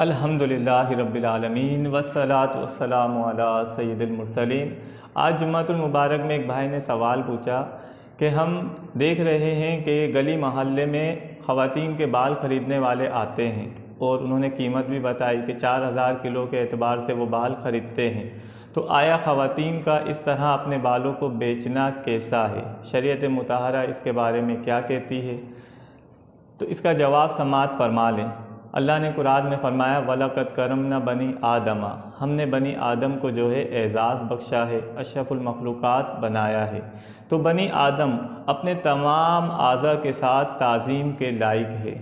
الحمدللہ رب العالمین والصلاۃ والسلام علی سید المرسلین۔ آج جمعۃ المبارک میں ایک بھائی نے سوال پوچھا کہ ہم دیکھ رہے ہیں کہ گلی محلے میں خواتین کے بال خریدنے والے آتے ہیں اور انہوں نے قیمت بھی بتائی کہ 4000 کلو کے اعتبار سے وہ بال خریدتے ہیں، تو آیا خواتین کا اس طرح اپنے بالوں کو بیچنا کیسا ہے؟ شریعت مطہرہ اس کے بارے میں کیا کہتی ہے؟ تو اس کا جواب سماعت فرما لیں۔ اللہ نے قرآن میں فرمایا وَلَقَدْ كَرَّمْنَا بَنِي آدَمَ، ہم نے بنی آدم کو جو ہے اعزاز بخشا ہے، اشرف المخلوقات بنایا ہے۔ تو بنی آدم اپنے تمام اعضاء کے ساتھ تعظیم کے لائق ہے،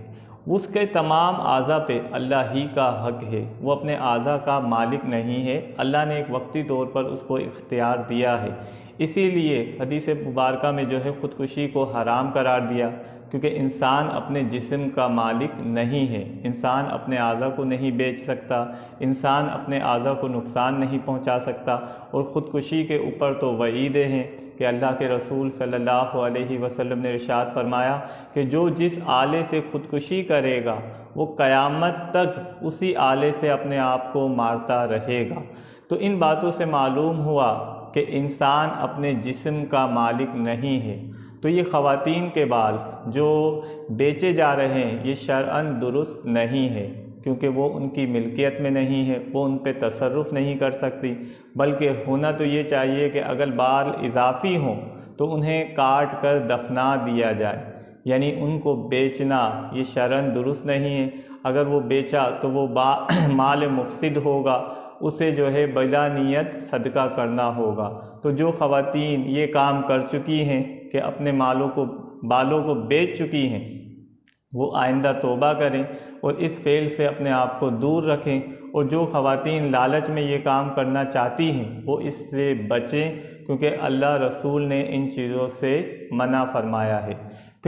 اس کے تمام اعضاء پہ اللہ ہی کا حق ہے، وہ اپنے اعضاء کا مالک نہیں ہے، اللہ نے ایک وقتی طور پر اس کو اختیار دیا ہے۔ اسی لیے حدیث مبارکہ میں جو ہے خودکشی کو حرام قرار دیا، کیونکہ انسان اپنے جسم کا مالک نہیں ہے، انسان اپنے اعضاء کو نہیں بیچ سکتا، انسان اپنے اعضاء کو نقصان نہیں پہنچا سکتا، اور خودکشی کے اوپر تو وعیدیں ہیں کہ اللہ کے رسول صلی اللہ علیہ وسلم نے ارشاد فرمایا کہ جو جس آلے سے خودکشی کرے گا وہ قیامت تک اسی آلے سے اپنے آپ کو مارتا رہے گا۔ تو ان باتوں سے معلوم ہوا کہ انسان اپنے جسم کا مالک نہیں ہے۔ تو یہ خواتین کے بال جو بیچے جا رہے ہیں یہ شرعاً درست نہیں ہے، کیونکہ وہ ان کی ملکیت میں نہیں ہے، وہ ان پہ تصرف نہیں کر سکتی، بلکہ ہونا تو یہ چاہیے کہ اگر بال اضافی ہوں تو انہیں کاٹ کر دفنا دیا جائے، یعنی ان کو بیچنا یہ شرعاً درست نہیں ہے۔ اگر وہ بیچا تو وہ مال مفسد ہوگا، اسے جو ہے بلا نیت صدقہ کرنا ہوگا۔ تو جو خواتین یہ کام کر چکی ہیں کہ اپنے بالوں کو بیچ چکی ہیں، وہ آئندہ توبہ کریں اور اس فعل سے اپنے آپ کو دور رکھیں، اور جو خواتین لالچ میں یہ کام کرنا چاہتی ہیں وہ اس سے بچیں، کیونکہ اللہ رسول نے ان چیزوں سے منع فرمایا ہے۔